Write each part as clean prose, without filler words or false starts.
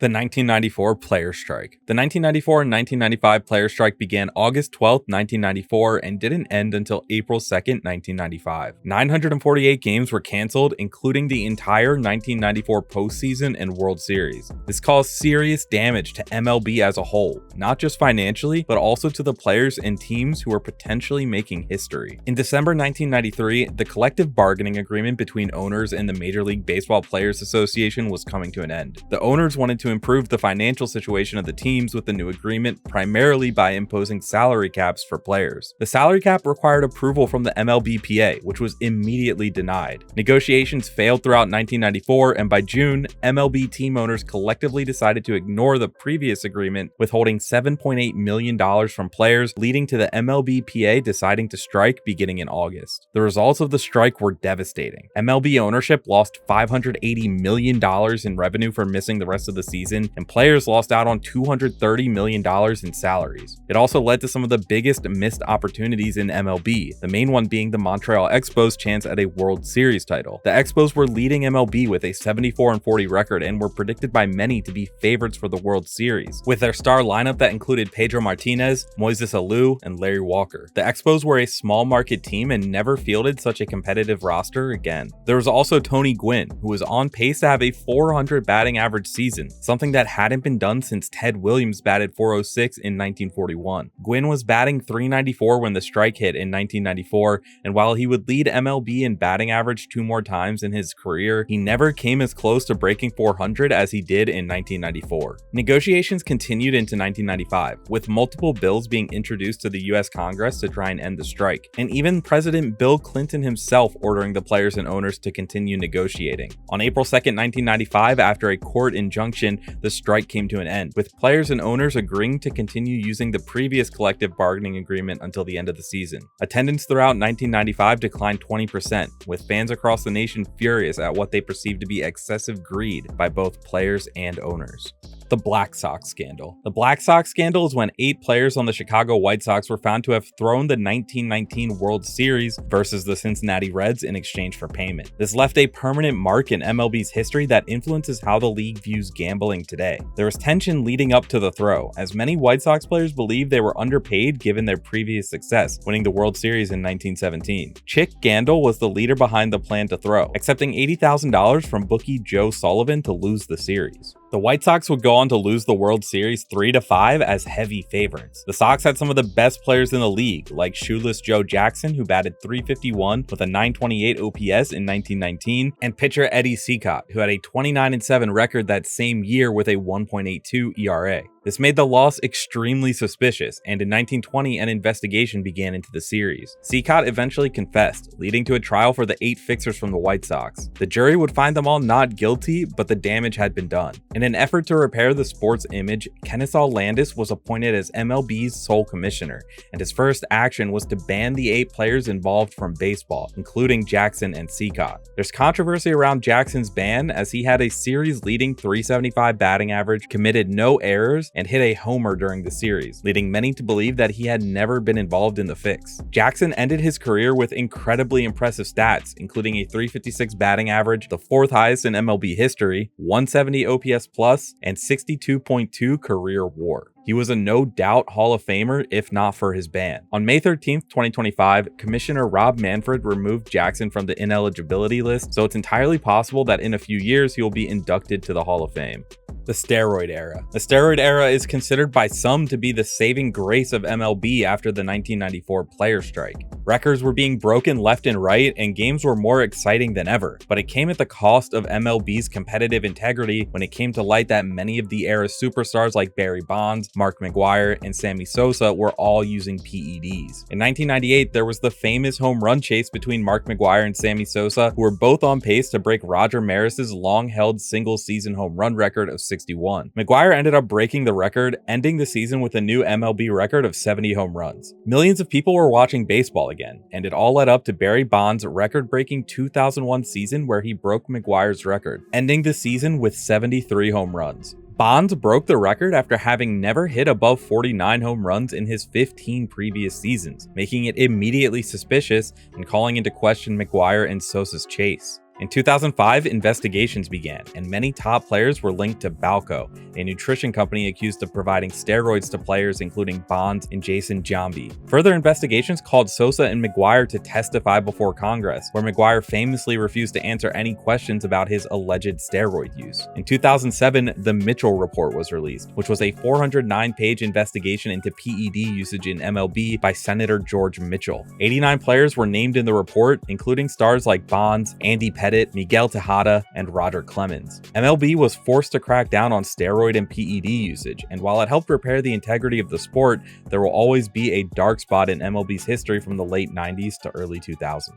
The 1994 Player Strike. The 1994 and 1995 Player Strike began August 12, 1994 and didn't end until April 2, 1995. 948 games were canceled, including the entire 1994 postseason and World Series. This caused serious damage to MLB as a whole, not just financially, but also to the players and teams who were potentially making history. In December 1993, the collective bargaining agreement between owners and the Major League Baseball Players Association was coming to an end. The owners wanted to improve the financial situation of the teams with the new agreement, primarily by imposing salary caps for players. The salary cap required approval from the MLBPA, which was immediately denied. Negotiations failed throughout 1994, and by June, MLB team owners collectively decided to ignore the previous agreement, withholding $7.8 million from players, leading to the MLBPA deciding to strike beginning in August. The results of the strike were devastating. MLB ownership lost $580 million in revenue for missing the rest of the season, and players lost out on $230 million in salaries. It also led to some of the biggest missed opportunities in MLB, the main one being the Montreal Expos' chance at a World Series title. The Expos were leading MLB with a 74-40 record and were predicted by many to be favorites for the World Series, with their star lineup that included Pedro Martinez, Moises Alou, and Larry Walker. The Expos were a small market team and never fielded such a competitive roster again. There was also Tony Gwynn, who was on pace to have a 400 batting average season, something that hadn't been done since Ted Williams batted 406 in 1941. Gwynn was batting .394 when the strike hit in 1994, and while he would lead MLB in batting average 2 more times in his career, he never came as close to breaking 400 as he did in 1994. Negotiations continued into 1995, with multiple bills being introduced to the US Congress to try and end the strike, and even President Bill Clinton himself ordering the players and owners to continue negotiating. On April 2, 1995, after a court injunction, the strike came to an end, with players and owners agreeing to continue using the previous collective bargaining agreement until the end of the season. Attendance throughout 1995 declined 20%, with fans across the nation furious at what they perceived to be excessive greed by both players and owners. The Black Sox Scandal. The Black Sox Scandal is when 8 players on the Chicago White Sox were found to have thrown the 1919 World Series versus the Cincinnati Reds in exchange for payment. This left a permanent mark in MLB's history that influences how the league views gambling today. There was tension leading up to the throw, as many White Sox players believed they were underpaid given their previous success, winning the World Series in 1917. Chick Gandil was the leader behind the plan to throw, accepting $80,000 from bookie Joe Sullivan to lose the series. The White Sox would go on to lose the World Series 3-5 as heavy favorites. The Sox had some of the best players in the league, like shoeless Joe Jackson, who batted .351 with a .928 OPS in 1919, and pitcher Eddie Cicotte, who had a 29-7 record that same year with a 1.82 ERA. This made the loss extremely suspicious, and in 1920 an investigation began into the series. Cicotte eventually confessed, leading to a trial for the 8 fixers from the White Sox. The jury would find them all not guilty, but the damage had been done. In an effort to repair the sport's image, Kennesaw Landis was appointed as MLB's sole commissioner, and his first action was to ban the 8 players involved from baseball, including Jackson and Cicotte. There's controversy around Jackson's ban, as he had a series-leading .375 batting average, committed no errors, and hit a homer during the series, leading many to believe that he had never been involved in the fix. Jackson ended his career with incredibly impressive stats, including a .356 batting average, the 4th highest in MLB history, 170 OPS plus, and 62.2 career WAR. He was a no-doubt Hall of Famer, if not for his ban. On May 13, 2025, Commissioner Rob Manfred removed Jackson from the ineligibility list, so it's entirely possible that in a few years he will be inducted to the Hall of Fame. The steroid era. The steroid era is considered by some to be the saving grace of MLB after the 1994 player strike. Records were being broken left and right, and games were more exciting than ever, but it came at the cost of MLB's competitive integrity when it came to light that many of the era's superstars like Barry Bonds, Mark McGwire, and Sammy Sosa were all using PEDs. In 1998, there was the famous home run chase between Mark McGwire and Sammy Sosa, who were both on pace to break Roger Maris's long-held single-season home run record of 61. McGwire ended up breaking the record, ending the season with a new MLB record of 70 home runs. Millions of people were watching baseball again, and it all led up to Barry Bonds' record-breaking 2001 season where he broke McGwire's record, ending the season with 73 home runs. Bonds broke the record after having never hit above 49 home runs in his 15 previous seasons, making it immediately suspicious and calling into question McGwire and Sosa's chase. In 2005, investigations began, and many top players were linked to Balco, a nutrition company accused of providing steroids to players including Bonds and Jason Giambi. Further investigations called Sosa and McGwire to testify before Congress, where McGwire famously refused to answer any questions about his alleged steroid use. In 2007, the Mitchell Report was released, which was a 409-page investigation into PED usage in MLB by Senator George Mitchell. 89 players were named in the report, including stars like Bonds, Andy Pettitte, Miguel Tejada, and Roger Clemens. MLB was forced to crack down on steroid and PED usage, and while it helped repair the integrity of the sport, there will always be a dark spot in MLB's history from the late 90s to early 2000s.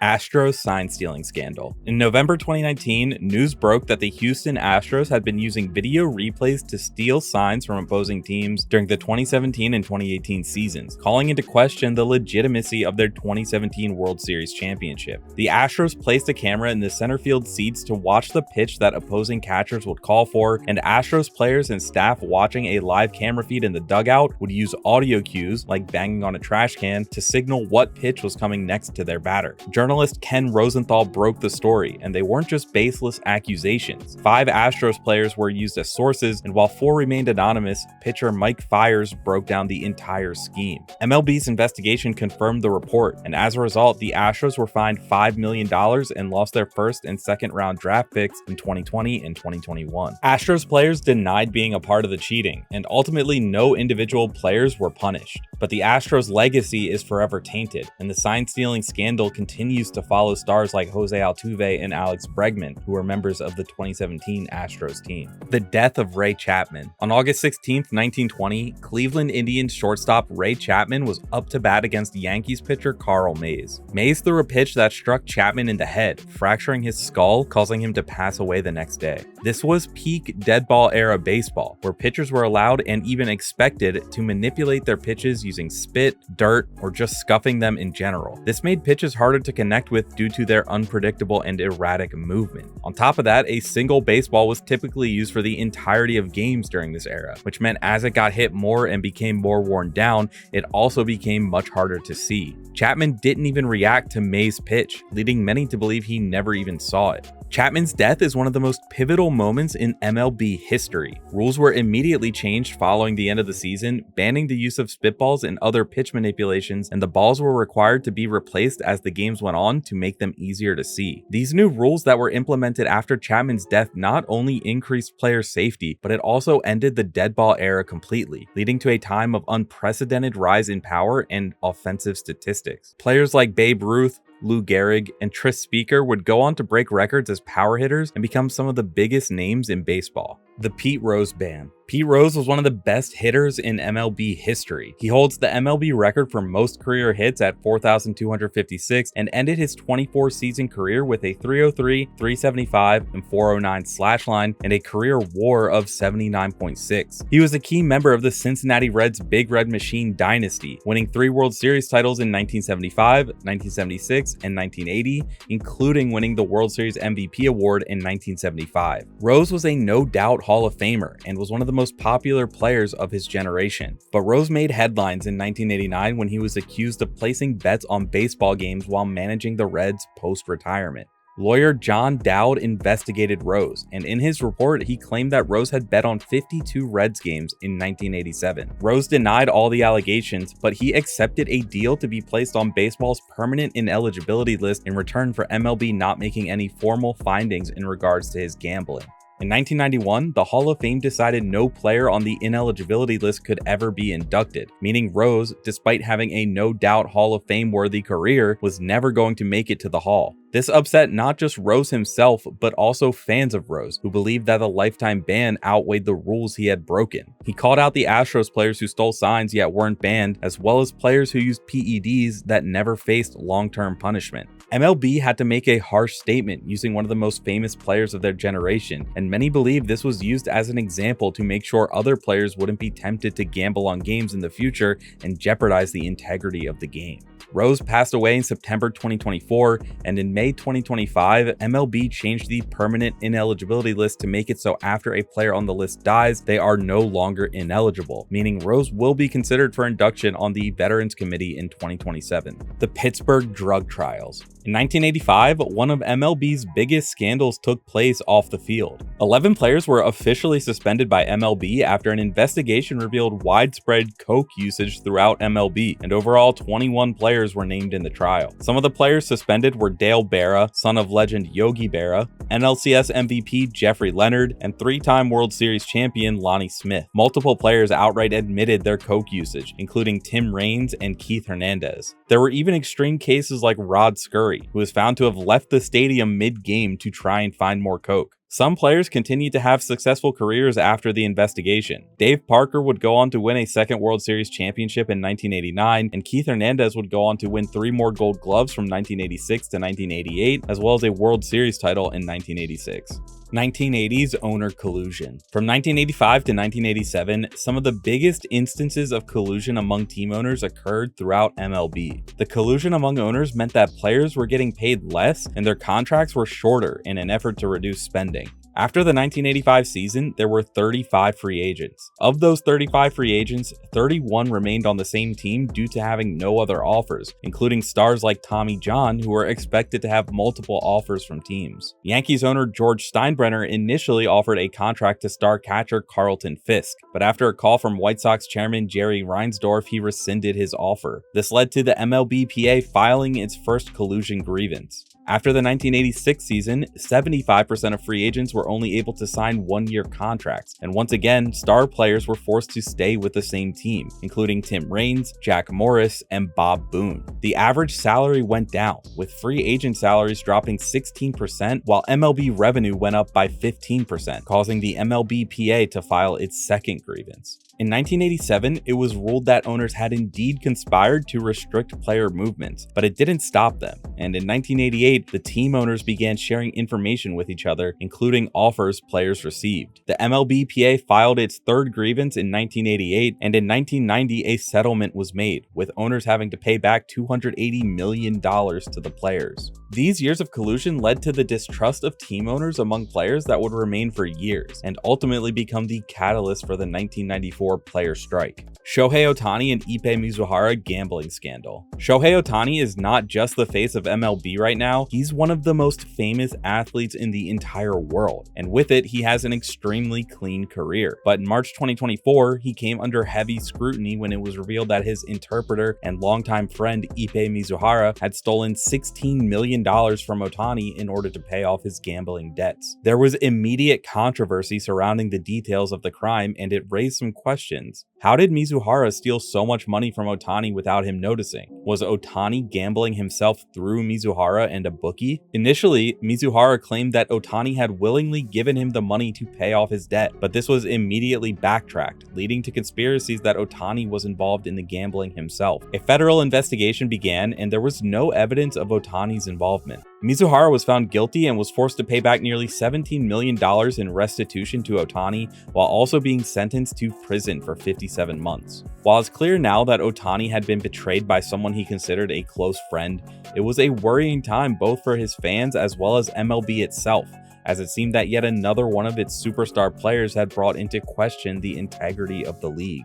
Astros sign stealing scandal. In November 2019, news broke that the Houston Astros had been using video replays to steal signs from opposing teams during the 2017 and 2018 seasons, calling into question the legitimacy of their 2017 World Series championship. The Astros placed a camera in the center field seats to watch the pitch that opposing catchers would call for, and Astros players and staff watching a live camera feed in the dugout would use audio cues, like banging on a trash can, to signal what pitch was coming next to their batter. Journalist Ken Rosenthal broke the story, and they weren't just baseless accusations. 5 Astros players were used as sources, and while 4 remained anonymous, pitcher Mike Fiers broke down the entire scheme. MLB's investigation confirmed the report, and as a result, the Astros were fined $5 million and lost their first and second round draft picks in 2020 and 2021. Astros players denied being a part of the cheating, and ultimately no individual players were punished. But the Astros' legacy is forever tainted, and the sign-stealing scandal continues to follow stars like Jose Altuve and Alex Bregman, who were members of the 2017 Astros team. The death of Ray Chapman. On August 16, 1920, Cleveland Indians shortstop Ray Chapman was up to bat against Yankees pitcher Carl Mays. Mays threw a pitch that struck Chapman in the head, fracturing his skull, causing him to pass away the next day. This was peak deadball era baseball, where pitchers were allowed and even expected to manipulate their pitches using spit, dirt, or just scuffing them in general. This made pitches harder to connect with due to their unpredictable and erratic movement. On top of that, a single baseball was typically used for the entirety of games during this era, which meant as it got hit more and became more worn down, it also became much harder to see. Chapman didn't even react to Mays' pitch, leading many to believe he never even saw it. Chapman's death is one of the most pivotal moments in MLB history. Rules were immediately changed following the end of the season, banning the use of spitballs and other pitch manipulations, and the balls were required to be replaced as the games went on to make them easier to see. These new rules that were implemented after Chapman's death not only increased player safety, but it also ended the deadball era completely, leading to a time of unprecedented rise in power and offensive statistics. Players like Babe Ruth, Lou Gehrig, and Tris Speaker would go on to break records as power hitters and become some of the biggest names in baseball. The Pete Rose ban. Pete Rose was one of the best hitters in MLB history. He holds the MLB record for most career hits at 4,256 and ended his 24-season career with a 303, 375, and 409 slash line and a career WAR of 79.6. He was a key member of the Cincinnati Reds' Big Red Machine dynasty, winning 3 World Series titles in 1975, 1976, and 1980, including winning the World Series MVP award in 1975. Rose was a no-doubt Hall of Famer and was one of the most popular players of his generation. But Rose made headlines in 1989 when he was accused of placing bets on baseball games while managing the Reds post-retirement. Lawyer John Dowd investigated Rose, and in his report, he claimed that Rose had bet on 52 Reds games in 1987. Rose denied all the allegations, but he accepted a deal to be placed on baseball's permanent ineligibility list in return for MLB not making any formal findings in regards to his gambling. In 1991, the Hall of Fame decided no player on the ineligibility list could ever be inducted, meaning Rose, despite having a no-doubt Hall of Fame-worthy career, was never going to make it to the Hall. This upset not just Rose himself, but also fans of Rose, who believed that the lifetime ban outweighed the rules he had broken. He called out the Astros players who stole signs yet weren't banned, as well as players who used PEDs that never faced long-term punishment. MLB had to make a harsh statement using one of the most famous players of their generation, and many believe this was used as an example to make sure other players wouldn't be tempted to gamble on games in the future and jeopardize the integrity of the game. Rose passed away in September 2024, and in May 2025, MLB changed the permanent ineligibility list to make it so after a player on the list dies, they are no longer ineligible, meaning Rose will be considered for induction on the Veterans Committee in 2027. The Pittsburgh drug trials. In 1985, one of MLB's biggest scandals took place off the field. 11 players were officially suspended by MLB after an investigation revealed widespread coke usage throughout MLB, and overall 21 players were named in the trial. Some of the players suspended were Dale Berra, son of legend Yogi Berra, NLCS MVP Jeffrey Leonard, and three-time World Series champion Lonnie Smith. Multiple players outright admitted their coke usage, including Tim Raines and Keith Hernandez. There were even extreme cases like Rod Scurry, who was found to have left the stadium mid-game to try and find more coke. Some players continued to have successful careers after the investigation. Dave Parker would go on to win a second World Series championship in 1989, and Keith Hernandez would go on to win 3 more Gold Gloves from 1986 to 1988, as well as a World Series title in 1986. 1980s owner collusion. From 1985 to 1987, some of the biggest instances of collusion among team owners occurred throughout MLB. The collusion among owners meant that players were getting paid less and their contracts were shorter in an effort to reduce spending. After the 1985 season, there were 35 free agents. Of those 35 free agents, 31 remained on the same team due to having no other offers, including stars like Tommy John, who were expected to have multiple offers from teams. Yankees owner George Steinbrenner initially offered a contract to star catcher Carlton Fisk, but after a call from White Sox chairman Jerry Reinsdorf, he rescinded his offer. This led to the MLBPA filing its first collusion grievance. After the 1986 season, 75% of free agents were only able to sign one-year contracts, and once again, star players were forced to stay with the same team, including Tim Raines, Jack Morris, and Bob Boone. The average salary went down, with free agent salaries dropping 16%, while MLB revenue went up by 15%, causing the MLBPA to file its second grievance. In 1987, it was ruled that owners had indeed conspired to restrict player movements, but it didn't stop them, and in 1988, the team owners began sharing information with each other, including offers players received. The MLBPA filed its third grievance in 1988, and in 1990, a settlement was made, with owners having to pay back $280 million to the players. These years of collusion led to the distrust of team owners among players that would remain for years, and ultimately become the catalyst for the 1994 player strike. Shohei Ohtani and Ippei Mizuhara gambling scandal. Shohei Ohtani is not just the face of MLB right now, he's one of the most famous athletes in the entire world, and with it, he has an extremely clean career. But in March 2024, he came under heavy scrutiny when it was revealed that his interpreter and longtime friend Ippei Mizuhara had stolen $16 million from Ohtani in order to pay off his gambling debts. There was immediate controversy surrounding the details of the crime, and it raised some questions. How did Mizuhara steal so much money from Ohtani without him noticing? Was Ohtani gambling himself through Mizuhara and a bookie? Initially, Mizuhara claimed that Ohtani had willingly given him the money to pay off his debt, but this was immediately backtracked, leading to conspiracies that Ohtani was involved in the gambling himself. A federal investigation began, and there was no evidence of Ohtani's involvement. Mizuhara was found guilty and was forced to pay back nearly $17 million in restitution to Ohtani, while also being sentenced to prison for 57 months. While it's clear now that Ohtani had been betrayed by someone he considered a close friend, it was a worrying time both for his fans as well as MLB itself, as it seemed that yet another one of its superstar players had brought into question the integrity of the league.